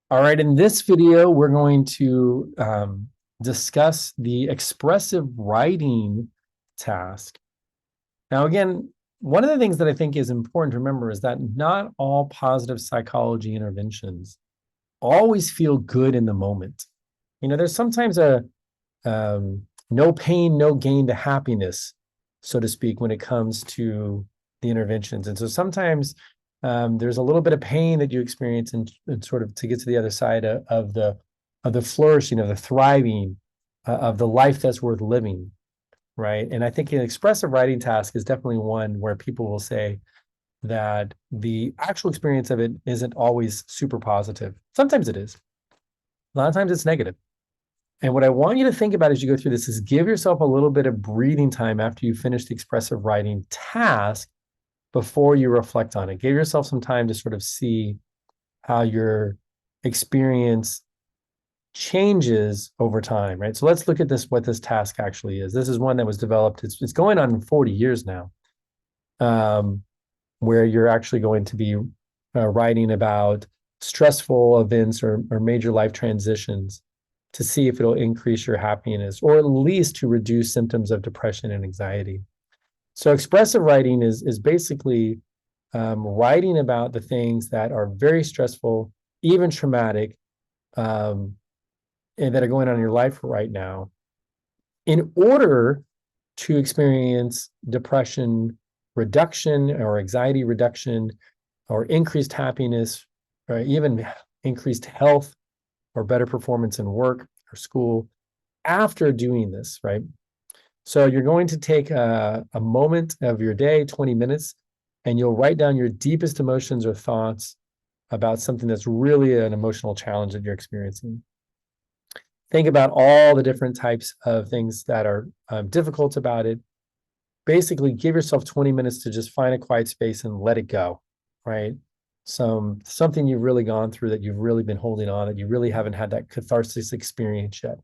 All right, in this video, we're going to discuss the expressive writing task. Now, again, one of the things that I think is important to remember is that not all positive psychology interventions always feel good in the moment. There's sometimes a no pain, no gain to happiness, so to speak, when it comes to the interventions. And so sometimes there's a little bit of pain that you experience and sort of to get to the other side of the flourishing, of the thriving, of the life that's worth living, right? And I think an expressive writing task is definitely one where people will say that the actual experience of it isn't always super positive. Sometimes it is. A lot of times it's negative. And what I want you to think about as you go through this is give yourself a little bit of breathing time after you finish the expressive writing task before you reflect on it. Give yourself some time to sort of see how your experience changes over time, right? So let's look at what this task actually is. This is one that was developed, it's going on 40 years now, where you're actually going to be writing about stressful events or major life transitions to see if it'll increase your happiness or at least to reduce symptoms of depression and anxiety. So expressive writing is basically writing about the things that are very stressful, even traumatic, and that are going on in your life right now, in order to experience depression reduction or anxiety reduction or increased happiness or even increased health or better performance in work or school after doing this, right? So you're going to take a moment of your day, 20 minutes, and you'll write down your deepest emotions or thoughts about something that's really an emotional challenge that you're experiencing. Think about all the different types of things that are difficult about it. Basically, give yourself 20 minutes to just find a quiet space and let it go, right? Something you've really gone through that you've really been holding on, that you really haven't had that catharsis experience yet.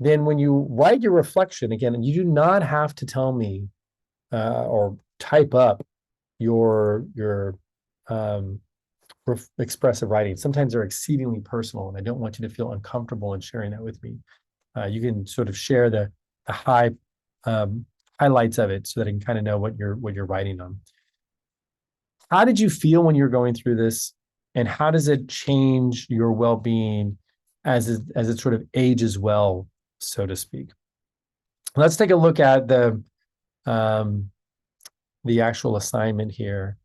Then when you write your reflection, again, you do not have to tell me or type up your expressive writing. Sometimes they're exceedingly personal, and I don't want you to feel uncomfortable in sharing that with me. You can sort of share the highlights of it so that I can kind of know what you're writing on. How did you feel when you're going through this, and how does it change your well-being as it sort of ages well, so to speak? Let's take a look at the actual assignment here,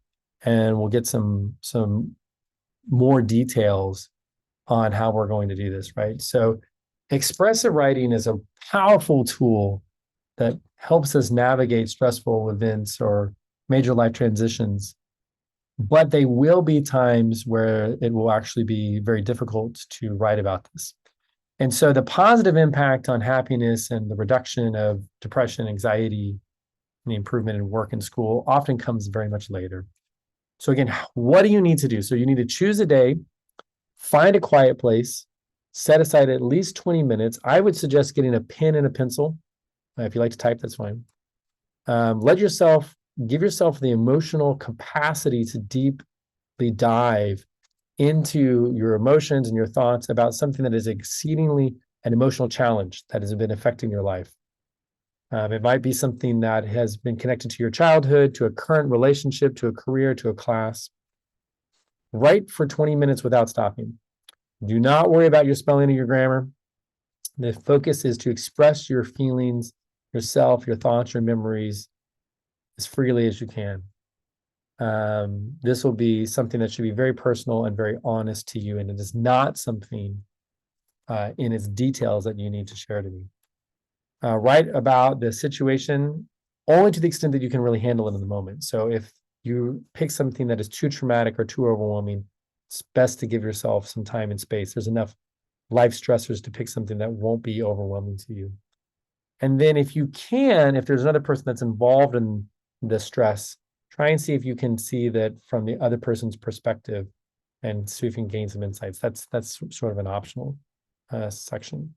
and we'll get some more details on how we're going to do this, right? So expressive writing is a powerful tool that helps us navigate stressful events or major life transitions, but they will be times where it will actually be very difficult to write about this. And so the positive impact on happiness and the reduction of depression, anxiety, and the improvement in work and school often comes very much later. So again, what do you need to do? So you need to choose a day, find a quiet place, set aside at least 20 minutes. I would suggest getting a pen and a pencil. If you like to type, that's fine. Give yourself the emotional capacity to deeply dive into your emotions and your thoughts about something that is exceedingly an emotional challenge that has been affecting your life. It might be something that has been connected to your childhood, to a current relationship, to a career, to a class. Write for 20 minutes without stopping. Do not worry about your spelling or your grammar. The focus is to express your feelings, yourself, your thoughts, your memories as freely as you can. This will be something that should be very personal and very honest to you, and it is not something in its details that you need to share to me. Write about the situation only to the extent that you can really handle it in the moment. So if you pick something that is too traumatic or too overwhelming, it's best to give yourself some time and space. There's enough life stressors to pick something that won't be overwhelming to you. And then if you can, if there's another person that's involved in the stress, try and see if you can see that from the other person's perspective and see if you can gain some insights. That's sort of an optional section.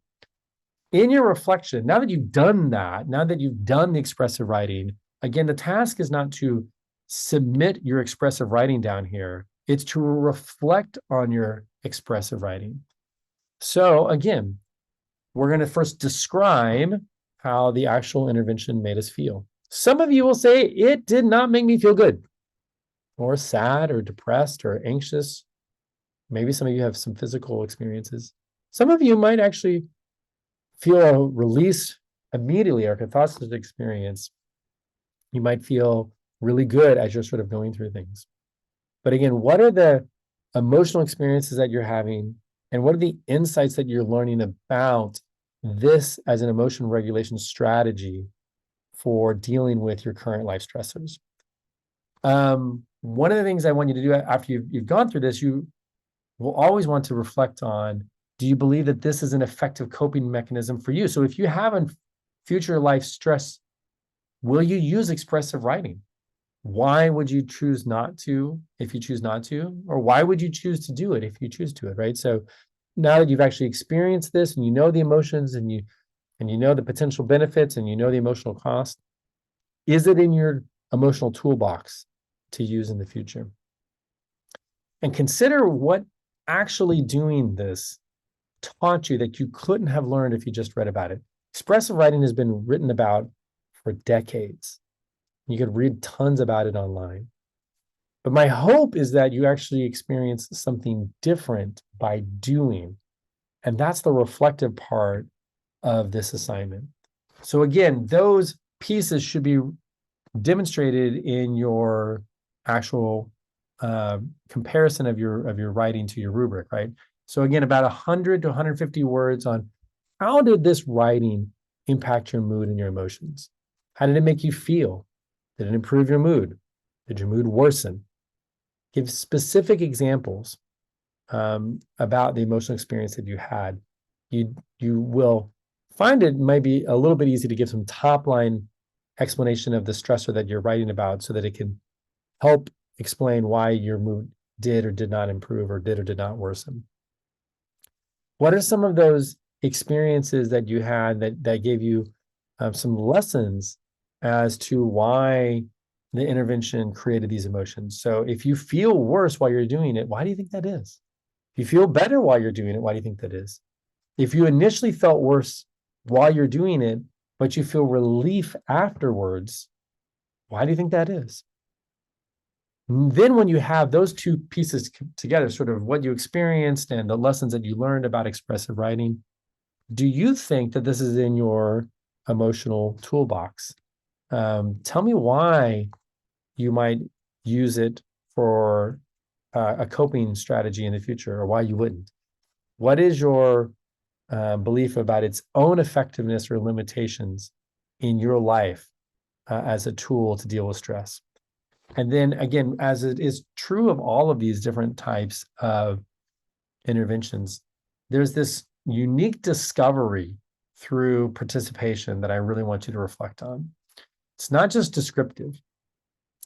In your reflection, now that you've done that, now that you've done the expressive writing, again, the task is not to submit your expressive writing down here. It's to reflect on your expressive writing. So again, we're going to first describe how the actual intervention made us feel. Some of you will say it did not make me feel good, or sad, or depressed, or anxious. Maybe some of you have some physical experiences. Some of you might actually feel a release immediately, or catharsis experience. You might feel really good as you're sort of going through things. But again, what are the emotional experiences that you're having? And what are the insights that you're learning about this as an emotion regulation strategy for dealing with your current life stressors? One of the things I want you to do after you've gone through this, you will always want to reflect on, do you believe that this is an effective coping mechanism for you? So if you have a future life stress, will you use expressive writing? Why would you choose not to if you choose not to? Or why would you choose to do it if you choose to, right? So now that you've actually experienced this and you know the emotions and you know the potential benefits and you know the emotional cost, is it in your emotional toolbox to use in the future? And consider what actually doing this taught you that you couldn't have learned if you just read about it. Expressive writing has been written about for decades. You could read tons about it online. But my hope is that you actually experience something different by doing. And that's the reflective part of this assignment. So again, those pieces should be demonstrated in your actual comparison of your writing to your rubric, right? So again, about 100 to 150 words on how did this writing impact your mood and your emotions? How did it make you feel? Did it improve your mood? Did your mood worsen? Give specific examples about the emotional experience that you had. You will find it might be a little bit easy to give some top line explanation of the stressor that you're writing about so that it can help explain why your mood did or did not improve or did or did not worsen. What are some of those experiences that you had that gave you some lessons as to why the intervention created these emotions? So if you feel worse while you're doing it, why do you think that is? If you feel better while you're doing it, why do you think that is? If you initially felt worse while you're doing it, but you feel relief afterwards, why do you think that is? And then when you have those two pieces together, sort of what you experienced and the lessons that you learned about expressive writing, do you think that this is in your emotional toolbox? Tell me why you might use it for a coping strategy in the future, or why you wouldn't. What is your belief about its own effectiveness or limitations in your life as a tool to deal with stress? And then again, as it is true of all of these different types of interventions, there's this unique discovery through participation that I really want you to reflect on. It's not just descriptive.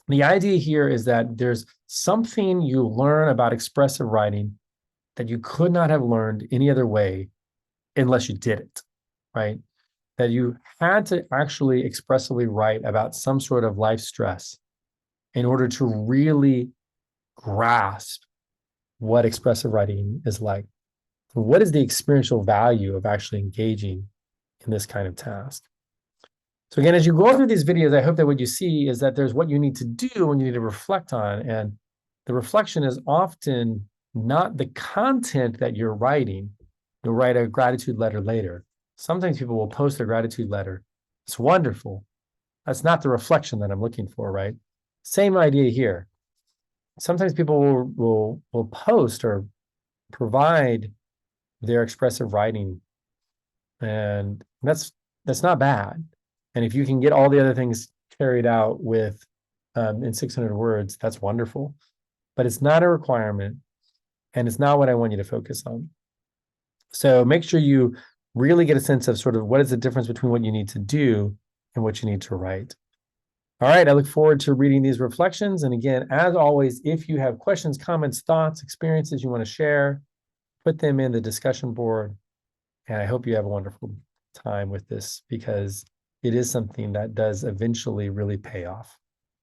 The idea here is that there's something you learn about expressive writing that you could not have learned any other way unless you did it, right? That you had to actually expressively write about some sort of life stress in order to really grasp what expressive writing is like. What is the experiential value of actually engaging in this kind of task? So again, as you go through these videos, I hope that what you see is that there's what you need to do and you need to reflect on. And the reflection is often not the content that you're writing. You'll write a gratitude letter later. Sometimes people will post a gratitude letter. It's wonderful. That's not the reflection that I'm looking for, right? Same idea here. Sometimes people will post or provide their expressive writing, and that's not bad. And if you can get all the other things carried out with in 600 words, that's wonderful. But it's not a requirement, and it's not what I want you to focus on. So make sure you really get a sense of sort of what is the difference between what you need to do and what you need to write. All right, I look forward to reading these reflections. And again, as always, if you have questions, comments, thoughts, experiences you want to share, put them in the discussion board. And I hope you have a wonderful time with this, because it is something that does eventually really pay off.